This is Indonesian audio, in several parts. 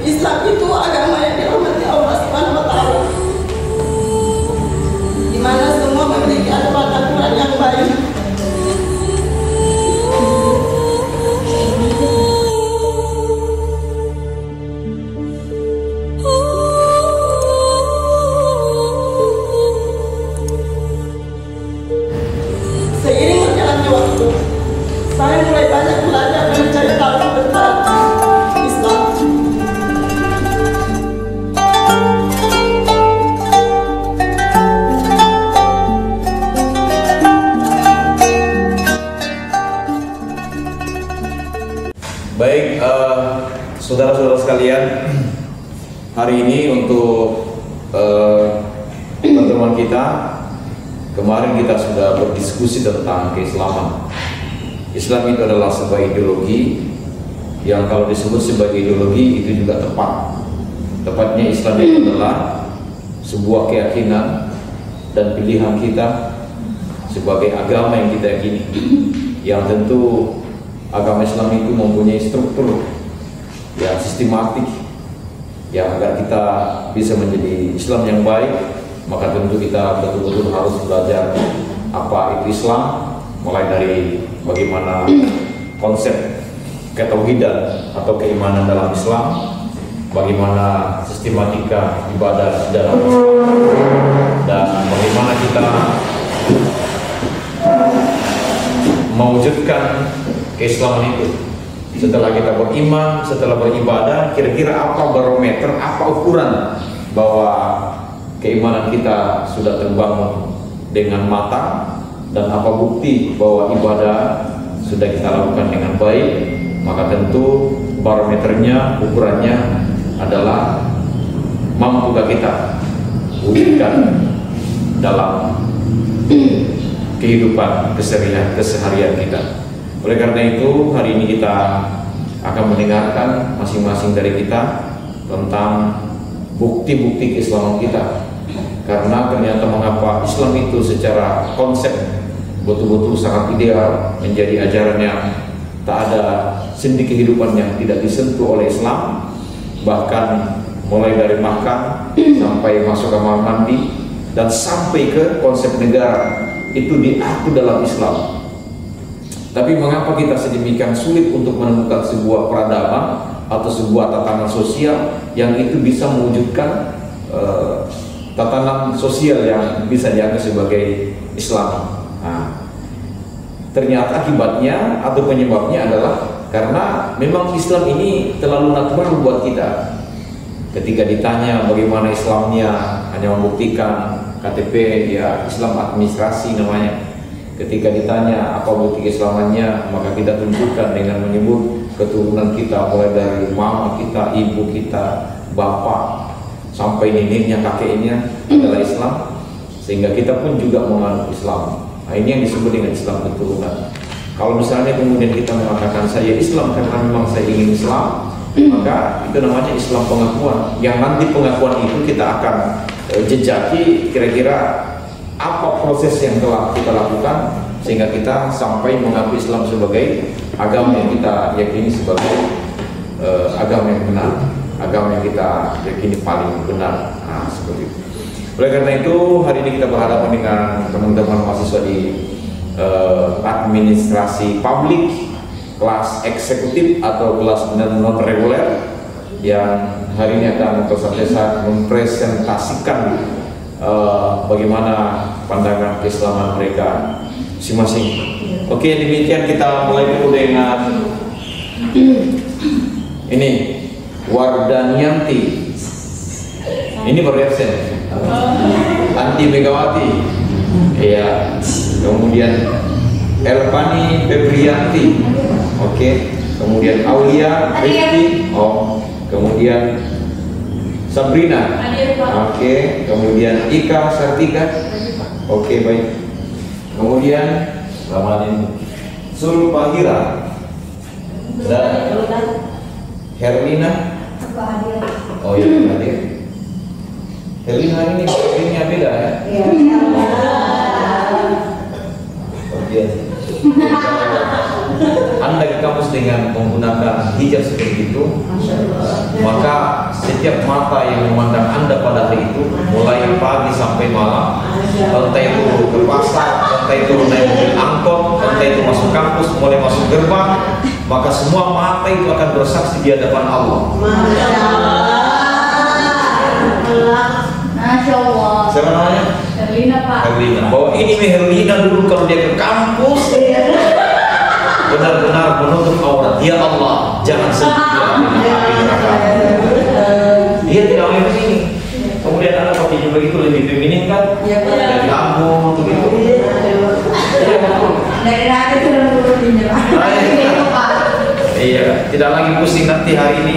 Islam itu agama yang dirahmati Allah Subhanahu wa Ta'ala, di mana semua memiliki aturan yang baik. Seiring berjalannya waktu, saya mulai banyak belajar dan mencari tahu tentang Islam. Baik, saudara-saudara sekalian, hari ini untuk pertemuan kita, kemarin kita sudah berdiskusi tentang keislaman. Islam itu adalah sebuah ideologi yang kalau disebut sebagai ideologi itu juga tepat. Tepatnya Islam itu adalah sebuah keyakinan dan pilihan kita sebagai agama yang kita yakini, yang tentu agama Islam itu mempunyai struktur yang sistematik, ya, agar kita bisa menjadi Islam yang baik, maka tentu kita betul-betul harus belajar apa itu Islam, mulai dari bagaimana konsep ketauhidan atau keimanan dalam Islam, bagaimana sistematika ibadah dalam Islam, dan bagaimana kita mewujudkan keislaman itu. Setelah kita beriman, setelah beribadah, kira-kira apa barometer, apa ukuran bahwa keimanan kita sudah terbangun dengan matang, dan apa bukti bahwa ibadah sudah kita lakukan dengan baik. Maka tentu barometernya, ukurannya adalah mampukah kita wujudkan dalam kehidupan keseharian kita. Oleh karena itu, hari ini kita akan mendengarkan masing-masing dari kita tentang bukti-bukti keislaman kita. Karena ternyata mengapa Islam itu secara konsep betul-betul sangat ideal, menjadi ajaran yang tak ada sendi kehidupan yang tidak disentuh oleh Islam. Bahkan mulai dari makan sampai masuk kamar mandi dan sampai ke konsep negara itu diatur dalam Islam. Tapi mengapa kita sedemikian sulit untuk menemukan sebuah peradaban atau sebuah tatanan sosial yang itu bisa mewujudkan tatanan sosial yang bisa dianggap sebagai Islam? Nah, ternyata akibatnya atau penyebabnya adalah karena memang Islam ini terlalu natural buat kita. Ketika ditanya bagaimana Islamnya, hanya membuktikan KTP, ya Islam administrasi namanya. Ketika ditanya apa bukti keislamannya, maka kita tunjukkan dengan menyebut keturunan kita, mulai dari mama kita, ibu kita, bapak, sampai neneknya, kakeknya adalah Islam, sehingga kita pun juga menganut Islam. Nah, ini yang disebut dengan Islam keturunan. Kalau misalnya kemudian kita mengatakan saya Islam karena memang saya ingin Islam, maka itu namanya Islam pengakuan, yang nanti pengakuan itu kita akan jejaki kira-kira apa proses yang telah kita lakukan sehingga kita sampai mengakui Islam sebagai agama yang kita yakini sebagai agama yang benar, agama yang kita yakini paling benar. Nah, seperti itu. Oleh karena itu, hari ini kita berhadapan dengan teman-teman mahasiswa di administrasi publik, kelas eksekutif atau kelas non reguler, yang hari ini akan mempresentasikan bagaimana pandangan keislaman mereka masing-masing. Oke, demikian kita mulai dulu dengan ini Wardanianti. Ini berreaksi anti Megawati, ya. Kemudian Elvani Febrianti, oke. Kemudian Aulia Rifki, kemudian Sabrina, oke. Kemudian Ika Sartika, oke, baik. Kemudian Ramadan Sulpahira dan Herlina, oh iya, hadir. Herlina ini beda ya? Iya. Anda ke kampus dengan menggunakan hijab seperti itu, maka setiap mata yang memandang Anda pada hari itu, mulai pagi sampai malam, entah itu ke pasar, entah itu naik mobil angkot, entah itu masuk kampus, mulai masuk gerbang, maka semua mata itu akan bersaksi di hadapan Allah. Masya Allah. Siapa namanya? Herlina, Pak. Herlina. Bahwa ini Herlina dulu kalau dia ke kampus benar-benar menutup aurat. Ya Allah, jangan sentuh dia api neraka. Dia tidak boleh begini. Kemudian ada pakai begitu lebih feminin kan? Dari lambung begitu. Iya betul. Dari rakyat itu turun Pak. Iya, tidak lagi pusing nanti hari ini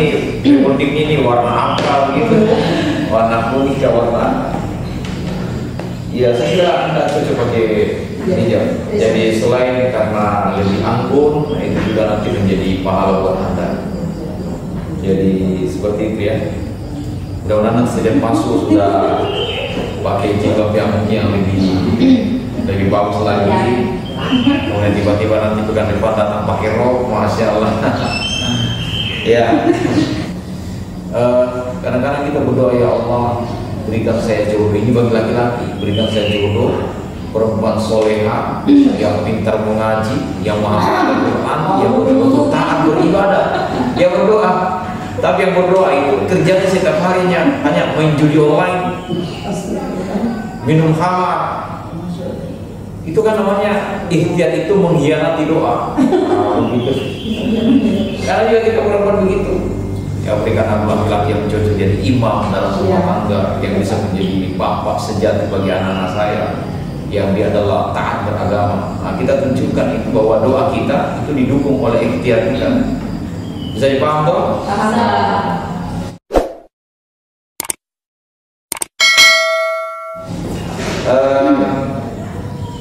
bonding ini warna apa begitu, warna kuning ke warna. Iya, saya kira Anda cocok pakai hijab. Jadi selain karena lebih anggun, itu juga nanti menjadi pahala buat Anda. Jadi seperti itu ya. Mudah-mudahan sejak masuk sudah pakai jilbab yang lebih bagus lagi. Kemudian tiba-tiba nanti pegang depan datang pakai rok, masya Allah. Ya. Kadang-kadang kita berdoa, ya Allah, berikan saya jodoh. Ini bagi laki-laki, berikan saya jodoh perempuan soleha yang pintar mengaji, yang menghafal Al-Quran, yang betul-betul taat beribadah, yang berdoa. Tapi yang berdoa itu kerjanya setiap harinya hanya main judi online, minum khamar. Itu kan namanya ikhtiar, itu mengkhianati doa. Begitu. Karena juga kita perempuan begitu. Ya, berikan aku laki-laki yang cocok jadi imam dalam rumah tangga, yang bisa menjadi bapak sejati bagi anak-anak saya, yang dia adalah taat beragama. Nah, kita tunjukkan itu bahwa doa kita itu didukung oleh ikhtiar kita. Bisa dipaham toh?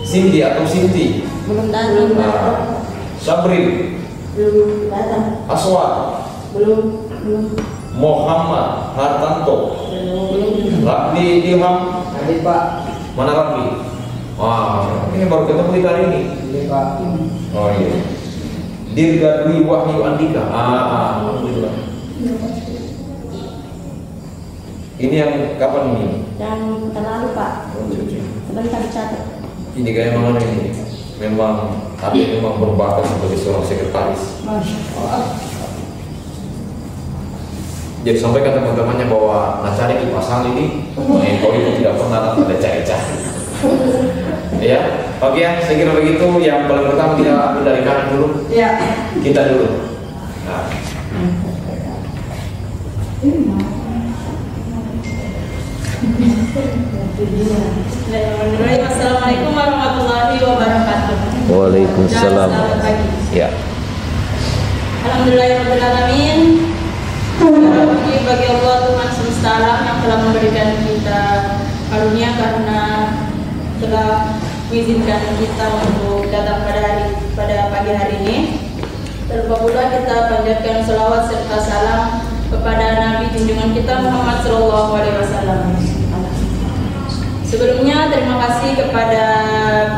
Cindy atau Sinti? Belum datang. Sabri? Belum datang. Aswad? Belum. Muhammad Hartanto? Belum. Rabdi Ilham? Tadi Pak. Mana Rabdi? Wah, ini baru ketemu di hari ini. Ini Pak. Oh iya. Dirga Dwi Wahyu Andika. Alhamdulillah. Ini yang kapan ini? Yang terlalu Pak. Sebentar dicatat. Ini kayak mana ini? Memang tapi memang berbakat sebagai seorang sekretaris. Jadi sampaikan teman-temannya bahwa cari kipasan ini, kau itu tidak pernah ada cari-cari. Ya, oke ya, saya kira begitu. Yang paling pertama kita ambil dari kanan dulu. Ya. Kita dulu. Nah. Assalamualaikum warahmatullahi wabarakatuh. Waalaikumsalam. Selamat pagi. Ya. Alhamdulillahirabbil alamin. Puji bagi Allah Tuhan semesta alam yang telah memberikan kita karunia karena telah mengizinkan kita untuk datang pada pagi hari ini. Terlebih pula kita panjatkan selawat serta salam kepada Nabi junjungan kita Muhammad SAW. Sebelumnya terima kasih kepada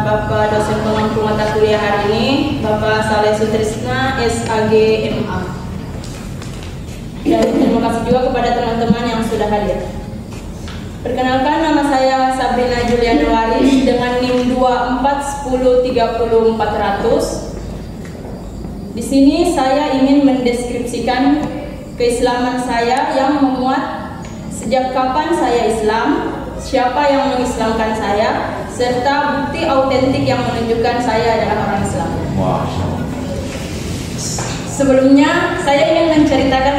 Bapak dosen pengampu mata kuliah hari ini, Bapak Saleh Sutrisna SAG MA. Dan terima kasih juga kepada teman-teman yang sudah hadir. Perkenalkan, nama saya Sabrina Juliana Waris dengan NIM 241030-400. Di sini saya ingin mendeskripsikan keislaman saya yang memuat sejak kapan saya Islam, siapa yang mengislamkan saya, serta bukti autentik yang menunjukkan saya adalah orang Islam. Sebelumnya, saya ingin menceritakan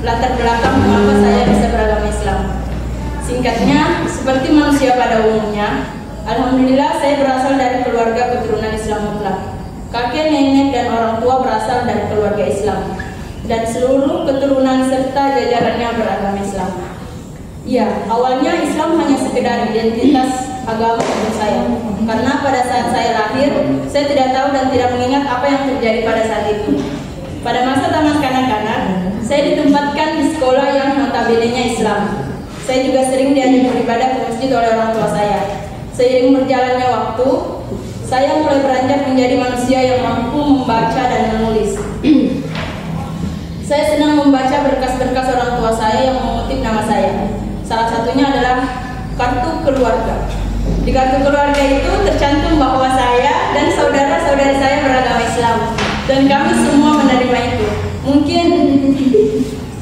latar belakang mengapa saya bisa beragama Islam. Singkatnya, seperti manusia pada umumnya, alhamdulillah saya berasal dari keluarga keturunan Islam mutlak. Kakek, nenek, dan orang tua berasal dari keluarga Islam, dan seluruh keturunan serta jajarannya beragama Islam. Ya, awalnya Islam hanya sekedar identitas agama untuk saya, karena pada saat saya lahir, saya tidak tahu dan tidak mengingat apa yang terjadi pada saat itu. Pada masa taman kanak-kanak, saya ditempatkan di sekolah yang notabene-nya Islam. Saya juga sering diajak beribadah ke masjid oleh orang tua saya. Seiring berjalannya waktu, saya mulai beranjak menjadi manusia yang mampu membaca dan menulis. Saya senang membaca berkas-berkas orang tua saya yang mengutip nama saya. Salah satunya adalah kartu keluarga. Di kartu keluarga itu tercantum bahwa saya dan saudara-saudari saya beragama Islam, dan kami semua menerima itu. Mungkin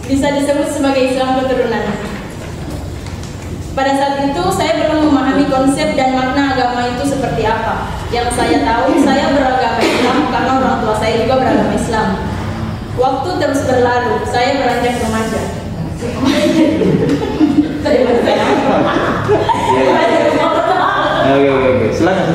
bisa disebut sebagai Islam keturunan. Pada saat itu saya belum memahami konsep dan makna agama itu seperti apa. Yang saya tahu, saya beragama Islam karena orang tua saya juga beragama Islam. Waktu terus berlalu, saya beranjak remaja. Oke, silakan.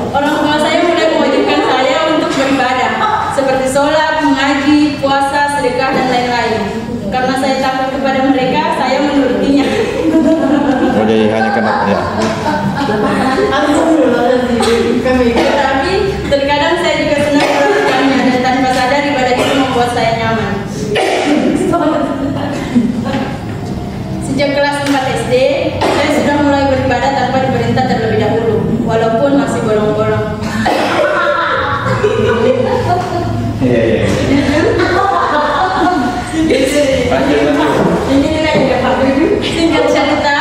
Orang tua saya mulai mewajibkan saya untuk beribadah, seperti sholat, mengaji, puasa, sedekah, dan lain-lain. Karena saya takut kepada mereka, saya menurutinya. Jadi hanya kena ya. Tetapi terkadang saya juga senang melakukannya, dan tanpa sadar ibadah itu membuat saya nyaman. Sejak kelas 4 SD, saya sudah mulai beribadah tanpa diperintah terlebih dahulu, walaupun masih bolong-bolong. Singkat cerita,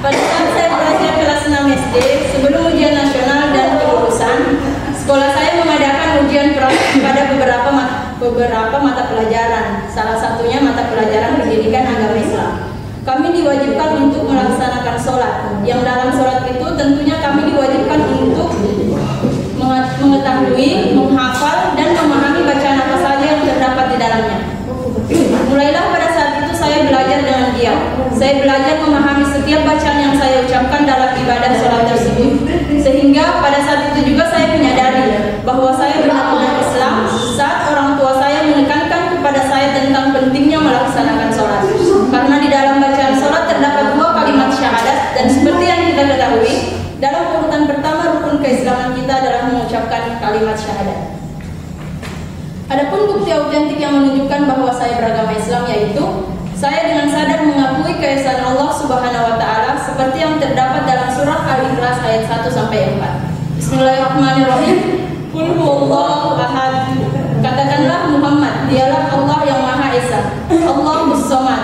pada saat saya belajar kelas 6 SD, sebelum ujian nasional dan kelulusan, sekolah saya mengadakan ujian praktik pada beberapa mata pelajaran, salah satunya mata pelajaran pendidikan agama Islam. Kami diwajibkan untuk melaksanakan sholat, yang dalam sholat itu tentunya kami diwajibkan untuk mengetahui, menghafal, dan memahami bacaan apa saja yang terdapat di dalamnya. Mulailah pada saat itu saya belajar dengan diam. Saya belajar memahami setiap bacaan yang saya ucapkan dalam ibadah sholat tersebut, sehingga pada saat itu juga saya menyadari bahwa saya benar-benar Islam saat orang tua saya menekankan kepada saya tentang pentingnya melaksanakan sholat. Karena di dalam bacaan sholat terdapat 2 kalimat syahadat, dan seperti yang kita ketahui, dalam urutan pertama rukun keislaman kita adalah mengucapkan kalimat syahadat. Adapun bukti autentik yang menunjukkan bahwa saya beragama Islam yaitu saya dengan sadar mengakui keesaan Allah Subhanahu wa taala seperti yang terdapat dalam surah Al-Ikhlas ayat 1 sampai 4. Bismillahirrahmanirrahim. Qul huwallahu ahad. Katakanlah Muhammad, dialah Allah yang Maha Esa. Allahus Samad.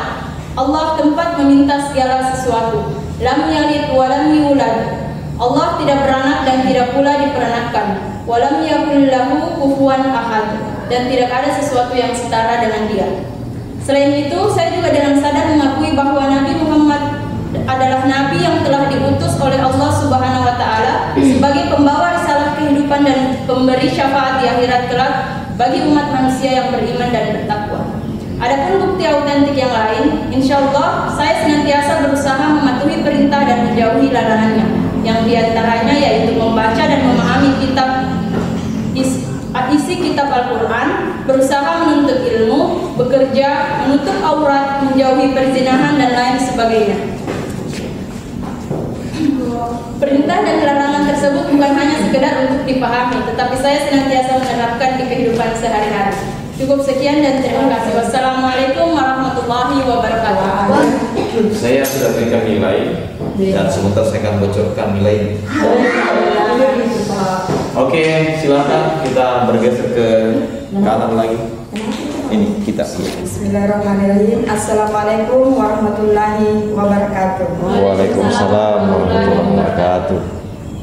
Allah tempat meminta segala sesuatu. Lam yalid wa lam yulad. Allah tidak beranak dan tidak pula diperanakkan. Wa lam yakul lahu kufuwan ahad. Dan tidak ada sesuatu yang setara dengan dia. Selain itu, saya juga dengan sadar mengakui bahwa Nabi Muhammad adalah Nabi yang telah diutus oleh Allah Subhanahu wa taala sebagai pembawa risalah kehidupan dan pemberi syafaat di akhirat kelak bagi umat manusia yang beriman dan bertakwa. Adapun bukti autentik yang lain, insya Allah saya senantiasa berusaha mematuhi perintah dan menjauhi larangannya, yang diantaranya yaitu membaca dan memahami isi kitab Al-Quran, berusaha menuntut ilmu, bekerja, menutup aurat, menjauhi perzinahan, dan lain sebagainya. Perintah dan larangan tersebut bukan hanya sekedar untuk dipahami, tetapi saya senantiasa menerapkan di kehidupan sehari-hari. Cukup sekian dan terima kasih. Wassalamualaikum warahmatullahi wabarakatuh. Saya sudah berikan nilai dan sebentar saya akan bocorkan nilai. Oke, silakan kita bergeser ke kanan lagi. Ini kita. Bismillahirrahmanirrahim. Assalamualaikum warahmatullahi wabarakatuh. Waalaikumsalam warahmatullahi wabarakatuh.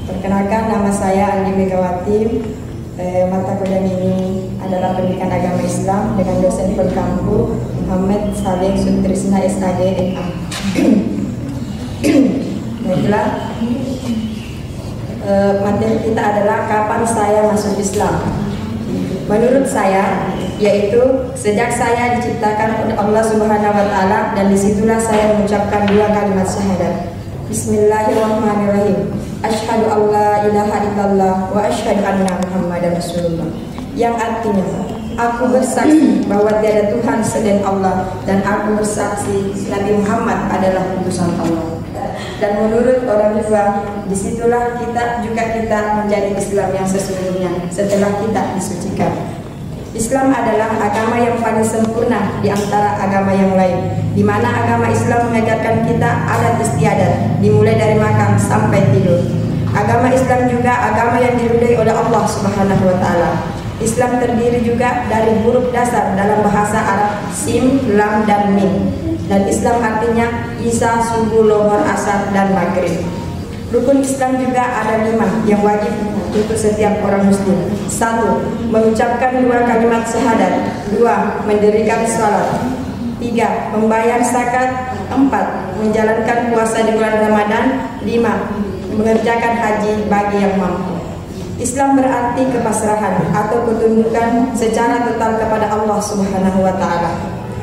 Perkenalkan, nama saya Andi Megawati. Mata kuliah ini adalah pendidikan agama Islam dengan dosen Polkampu Muhammad Saleh Sutrisna SAG MA. Baiklah, materi kita adalah kapan saya masuk Islam. Menurut saya, yaitu sejak saya diciptakan oleh Allah Subhanahu wa taala, dan disitulah saya mengucapkan 2 kalimat syahadat. Bismillahirrahmanirrahim. Asyhadu an la ilaha illallah wa asyhadu anna Muhammadar Rasulullah. Yang artinya, aku bersaksi bahwa tiada Tuhan selain Allah, dan aku bersaksi Nabi Muhammad adalah utusan Allah. Dan menurut orang tua, disitulah kita menjadi Islam yang sesungguhnya setelah kita disucikan. Islam adalah agama yang paling sempurna di antara agama yang lain, di mana agama Islam mengajarkan kita adat istiadat, dimulai dari makan sampai tidur. Agama Islam juga agama yang diridhai oleh Allah Subhanahu wa taala. Islam terdiri juga dari huruf dasar dalam bahasa Arab Sim, Lam, dan Mim. Dan Islam artinya Isya, subuh, lohor, asar, dan maghrib. Rukun Islam juga ada 5 yang wajib untuk setiap orang muslim. 1. Mengucapkan 2 kalimat syahadat. 2. Mendirikan salat. 3. Membayar zakat. 4. Menjalankan puasa di bulan Ramadan. 5. Mengerjakan haji bagi yang mampu. Islam berarti kepasrahan atau ketundukan secara total kepada Allah Subhanahu wa taala.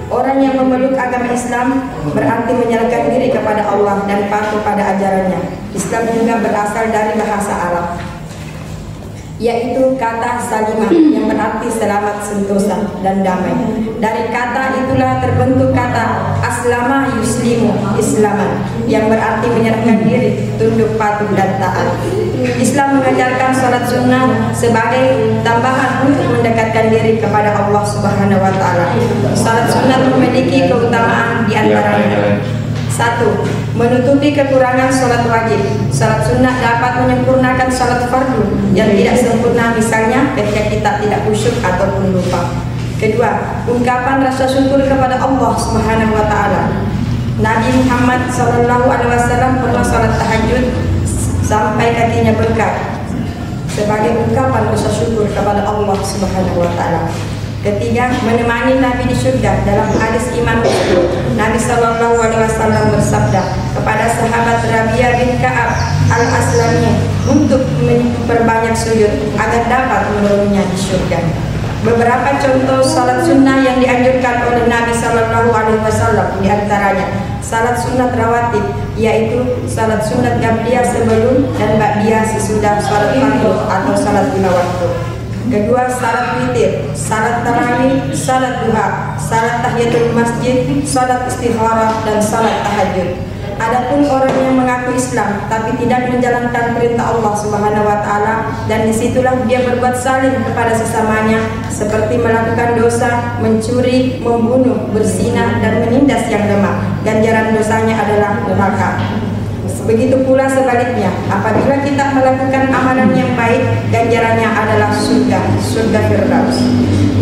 Orang yang memeluk agama Islam berarti menyerahkan diri kepada Allah dan patuh pada ajarannya. Islam juga berasal dari bahasa Arab, yaitu kata salimah yang berarti selamat, sentosa, dan damai. Dari kata itulah terbentuk kata aslama yuslimu, islaman, yang berarti menyerahkan diri, tunduk, patuh, dan taat. Islam mengajarkan salat sunnah sebagai tambahan untuk mendekatkan diri kepada Allah Subhanahu wa taala. Salat sunnah memiliki keutamaan di antaranya: 1. Menutupi kekurangan salat wajib. Salat sunnah dapat menyempurnakan salat fardu yang tidak sempurna, misalnya ketika kita tidak khusyuk ataupun lupa. Kedua, ungkapan rasa syukur kepada Allah Subhanahu wa taala. Nabi Muhammad SAW pernah salat tahajud sampai kakinya bengkak sebagai ungkapan rasa syukur kepada Allah Subhanahu wa taala. Ketiga, menemani Nabi di surga. Dalam hadis Imam Muslim, Nabi SAW bersabda kepada sahabat Rabi'ah bin Ka'ab al-Aslami untuk memperbanyak sujud agar dapat menurunnya di surga. Beberapa contoh salat sunnah yang dianjurkan oleh Nabi SAW diantaranya salat sunat rawatib, yaitu salat sunat qabliyah sebelum dan ba'diyah sesudah salat fardu atau salat 5 waktu. Kedua, salat witir, salat tarawih, salat duha, salat tahiyatul masjid, salat istikharah, dan salat tahajud. Adapun orang yang mengaku Islam tapi tidak menjalankan perintah Allah Subhanahu wa taala, dan disitulah dia berbuat zalim kepada sesamanya seperti melakukan dosa, mencuri, membunuh, berzina, dan menindas yang lemah, ganjaran dosanya adalah neraka. Begitu pula sebaliknya, apabila kita melakukan amalan yang baik, ganjarannya adalah surga Firdaus.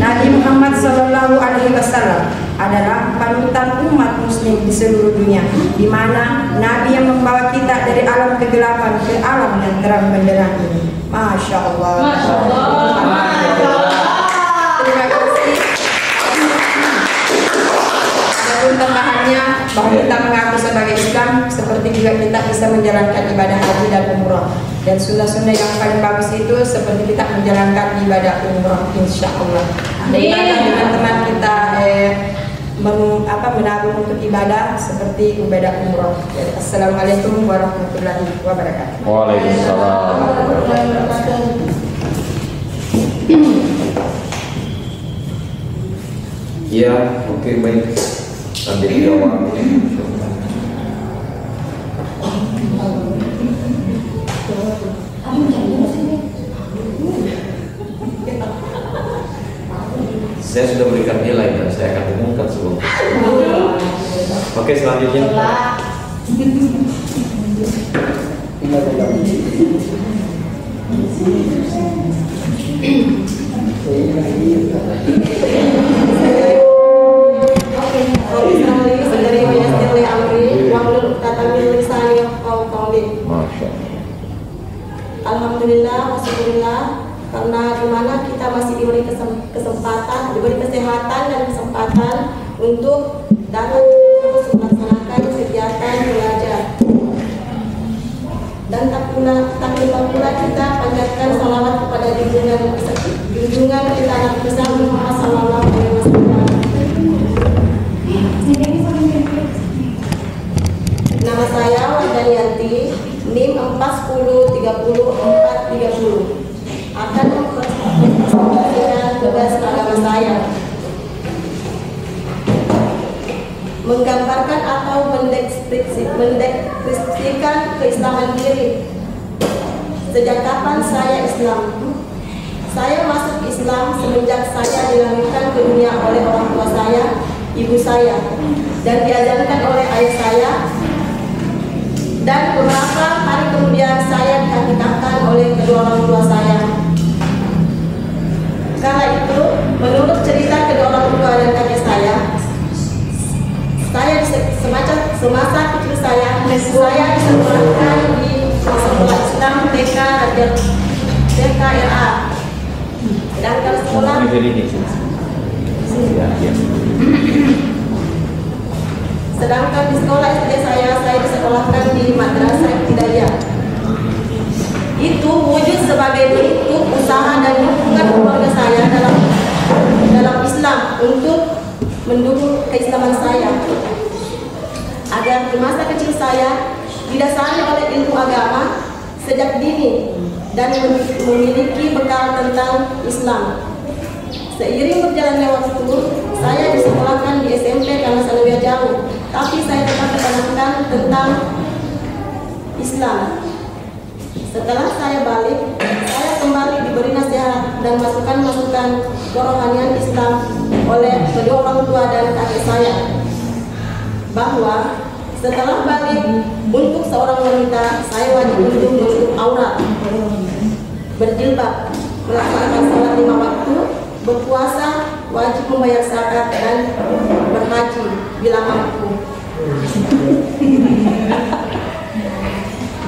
Nabi Muhammad SAW adalah panutan umat muslim di seluruh dunia, di mana Nabi yang membawa kita dari alam kegelapan ke alam yang terang benderang ini. Masya Allah. Masya Allah. Masya Allah. Terima kasih. Dan tambahannya bahwa kita mengaku sebagai Islam, seperti juga kita bisa menjalankan ibadah haji dan umrah. Dan sunnah-sunnah yang paling bagus itu seperti kita menjalankan ibadah umrah, insya Allah. Daripada teman-teman kita menabung untuk ibadah seperti ibadah umrah. Jadi, assalamualaikum warahmatullahi wabarakatuh. Waalaikumsalam. Ya, oke, baik. Nanti dijawab. Saya sudah berikan nilai dan saya akan umumkan sebelum. Oke, selanjutnya. Alhamdulillah, wasyukurillah, karena dimana kita masih diberi kesempatan, diberi kesehatan dan kesempatan untuk dapat terus melaksanakan kegiatan belajar. Dan tak lupa pula kita panjatkan salawat kepada junjungan kita Nabi besar Muhammad sallallahu alaihi wasallam. Nama saya Wardanianti, NIM 41030 akan mempresentasikan tugas agama saya, menggambarkan atau mendeskripsikan keislaman diri. Sejak kapan saya Islam? Saya masuk Islam semenjak saya dilahirkan ke dunia oleh orang tua saya, ibu saya, dan diajarkan oleh ayah saya. Dan beberapa hari kemudian saya dihakikatkan oleh kedua orang tua saya. Kala itu, menurut cerita kedua orang tua dan kakek saya semasa kecil saya disekolahkan di sekolah Islam TKRA. Sedangkan sekolah Sedangkan di sekolah SD saya disekolahkan di Madrasah Ibtidaiyah. Itu wujud sebagai bentuk usaha dan dukungan keluarga saya dalam Islam untuk mendukung keislaman saya, agar di masa kecil saya didasari oleh ilmu agama sejak dini dan memiliki bekal tentang Islam. Seiring berjalannya waktu, saya disekolahkan di SMP karena sanawiyah jauh, tapi saya tetap ditanamkan tentang Islam. Setelah saya balik, saya kembali diberi nasihat dan masukan-masukan kerohanian Islam oleh kedua orang tua dan kakek saya, bahwa setelah balik, untuk seorang wanita saya wajib untuk menutup aurat, berjilbab, melaksanakan sholat 5 waktu, berpuasa, wajib membayar zakat dan berhaji bila mampu.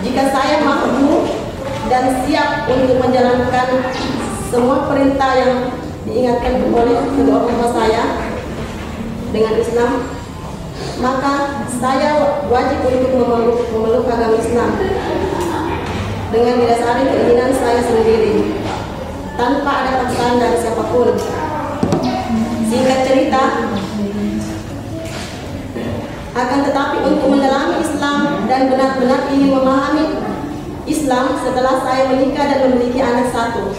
Jika saya mampu dan siap untuk menjalankan semua perintah yang diingatkan oleh kedua orang tua saya dengan Islam, maka saya wajib untuk memeluk agama Islam dengan didasari keinginan saya sendiri, tanpa ada paksaan dari siapapun. Singkat cerita, akan tetapi untuk mendalami Islam dan benar-benar ingin memahami Islam setelah saya menikah dan memiliki anak 1.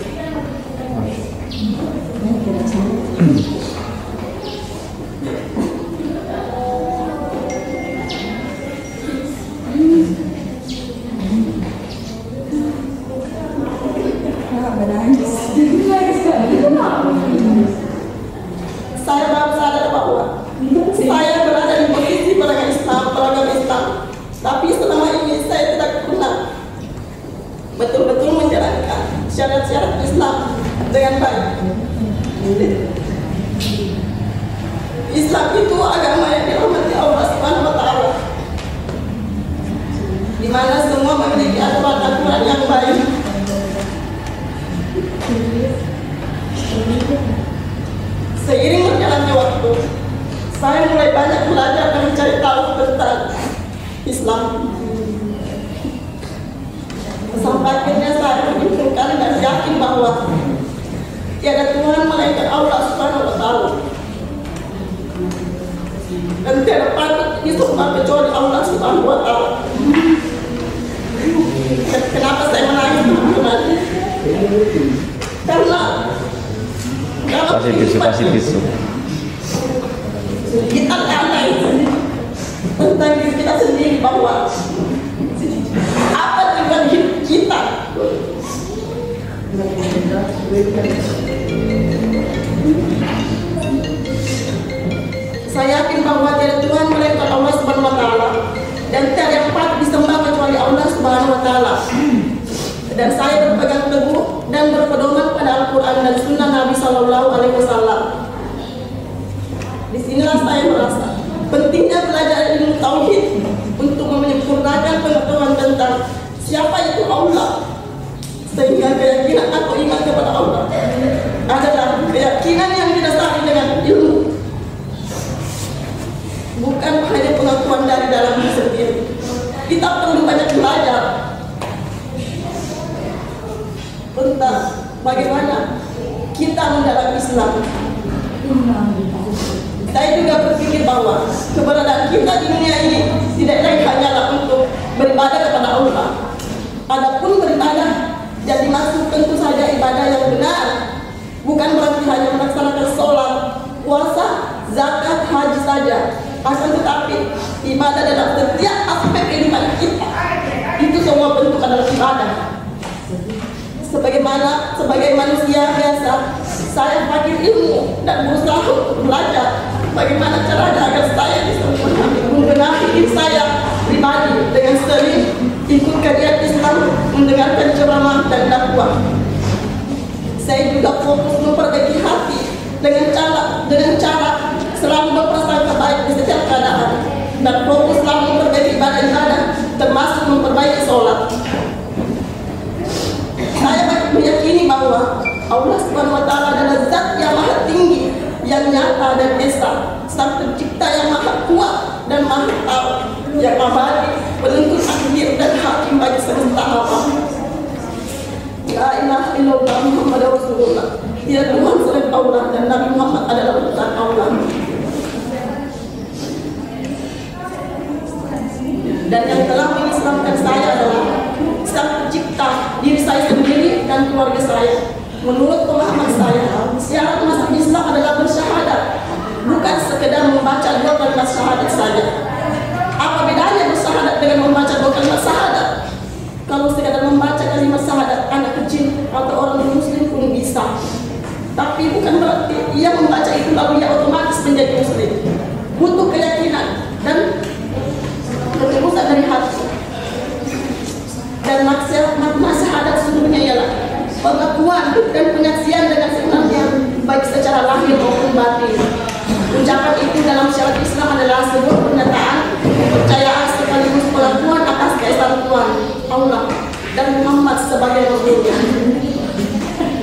Saya baru sadar bahwa saya berada di posisi beragama Islam, tapi selama ini saya tidak pernah betul-betul menjalankan syarat-syarat Islam dengan baik. Islam itu agama yang dirahmati Allah Subhanahu wa Ta'ala, di mana semua memiliki aturan-aturan yang baik. Seiring berjalannya waktu, saya mulai banyak belajar dan mencari tahu tentang Islam. Sampai akhirnya saya menyimpulkan dan yakin bahwa tiada Tuhan melainkan Allah Subhanahu wa Ta'ala, dan tiada patut disembah kecuali Allah Subhanahu wa Ta'ala. Kenapa saya menangis teman-teman? Karena kasih tisu. Kita aneh tentang diri kita sendiri, bahwa apa tujuan hidup kita. Saya yakin bahwa tiada Tuhan melainkan Allah Subhanahu wa Ta'ala, dan tiada yang patut disembah kecuali Allah Subhanahu wa Ta'ala. Dan saya berpegang teguh dan berpedoman pada Al-Quran dan Sunnah Nabi Sallallahu Alaihi Wasallam. Disinilah saya merasa pentingnya belajar ilmu tauhid untuk menyempurnakan pengetahuan tentang siapa itu Allah, sehingga keyakinan atau iman kepada Allah adalah keyakinan yang didasari dengan ilmu, bukan hanya pengakuan dari dalam diri sendiri. Kita perlu banyak belajar tentang bagaimana kita mendalami Islam. Saya juga berpikir bahwa keberadaan kita di dunia ini tidak lain hanyalah untuk beribadah kepada Allah. Adapun beribadah yang dimaksud tentu saja ibadah yang benar, bukan berarti hanya melaksanakan sholat, puasa, zakat, haji saja. Akan tetapi ibadah dalam setiap aspek kehidupan kita, itu semua bentuk adalah ibadah. Sebagai manusia biasa, saya pakai ilmu dan berusaha untuk belajar bagaimana caranya agar saya bisa membenahi diri saya pribadi dengan sering ikut kajian Islam, mendengarkan ceramah dan dakwah. Saya juga fokus memperbaiki hati dengan cara selalu berprasangka baik di setiap keadaan, dan fokus selalu memperbaiki ibadah-ibadah termasuk memperbaiki sholat. Saya meyakini bahwa Allah Subhanahu wa Ta'ala adalah zat yang maha tinggi, yang nyata dan esa, sang pencipta yang maha kuat dan maha tahu, yang abadi, penuntut akhir dan hakim bagi semesta alam. La ilaha illallah Muhammadur Rasulullah. Tidak Tuhan selain Allah, dan Nabi Muhammad adalah utusan Allah. Dan yang telah mengislamkan saya adalah sang pencipta diri saya sendiri dan keluarga saya. Menurut pemahaman saya, syarat masuk Islam adalah bersyahadat, bukan sekedar membaca 2 kalimat syahadat saja. Apa bedanya bersyahadat dengan membaca 2 kalimat syahadat? Kalau sekadar membaca kalimat syahadat, anak kecil atau orang muslim pun bisa. Tapi bukan berarti ia membaca itu lalu ia otomatis menjadi muslim. Butuh keyakinan dan ketulusan dari hati. Dan makna syahadat sesungguhnya ialah pengakuan dan penyaksian dengan sebenarnya, baik secara lahir maupun batin. Ucapan itu dalam syariat Islam adalah sebuah pernyataan kepercayaan sekaligus pengakuan atas keesaan Tuhan Allah dan Muhammad sebagai Rasulnya.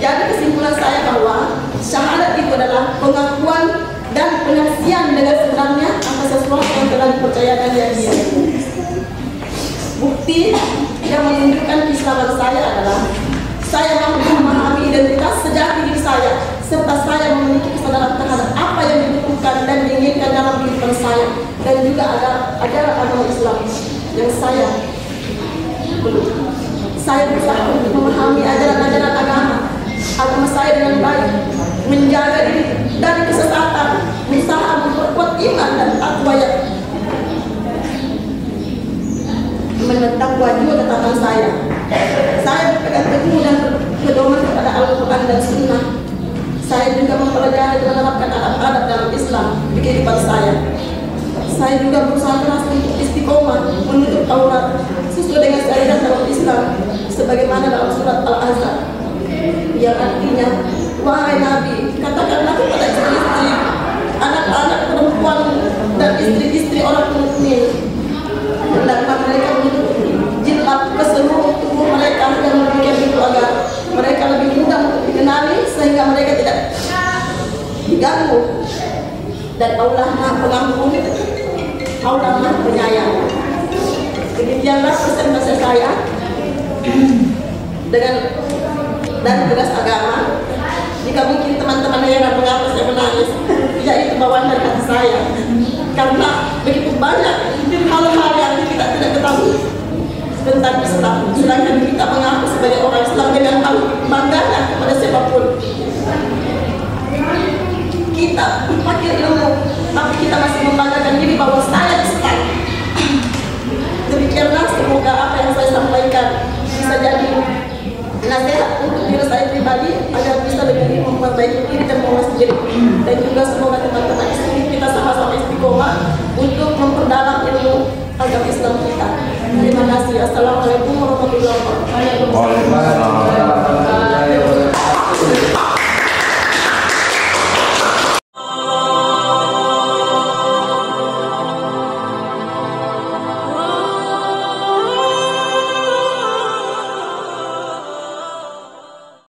Jadi kesimpulan saya bahwa syahadat itu adalah pengakuan dan penyaksian dengan sebenarnya atas sesuatu yang telah dipercayakan dia. Bukti yang menunjukkan keislaman saya adalah saya mampu memahami identitas sejati diri saya, serta saya memiliki kesadaran terhadap apa yang dibutuhkan dan diinginkan dalam kehidupan saya, dan juga ada ajaran agama Islam yang saya belum. Saya berusaha untuk memahami ajaran-ajaran agama saya dengan baik, menjaga diri dari kesesatan, berusaha memperkuat iman dan takwa yang menetapkan juga ketaatan saya. Saya berpegang teguh dan berpedoman kepada Al-Quran dan Sunnah. Saya juga mempelajari dan menerapkan adab-adab dalam Islam di kehidupan saya. Saya juga berusaha keras untuk istiqomah menuntut Taurat sesuai dengan syariat dalam Islam, sebagaimana dalam surat Al-Ahzab yang artinya, wahai Nabi, katakanlah kepada istri-istri, anak-anak perempuan dan istri-istri orang mukmin, hendaklah mereka menutup jilbab ke seluruh tubuh mereka, dan demikian itu agar mereka lebih mudah untuk dikenali sehingga mereka tidak diganggu. Dan Allah Maha Pengampun, Allah Maha Penyayang. Demikianlah pesan-pesan saya dengan dan tugas agama. Jika mungkin teman-teman heran mengapa saya menangis, yaitu bawaan dari hati saya, karena begitu banyak hal-hal yang kita tidak ketahui tentang Islam, sedangkan kita mengaku sebagai orang Islam dengan hal bangganya kepada siapapun. Kita pakai ilmu, tapi kita masih membanggakan diri bahwa saya Islam. Demikianlah, semoga apa yang saya sampaikan bisa jadi nasihat untuk diri saya pribadi agar bisa lebih memperbaiki diri dan mengulas diri, dan juga semoga teman-teman istri kita sama-sama istiqomah untuk memperdalam ilmu agama Islam kita. Terima kasih. Assalamualaikum warahmatullahi wabarakatuh. Waalaikumsalam.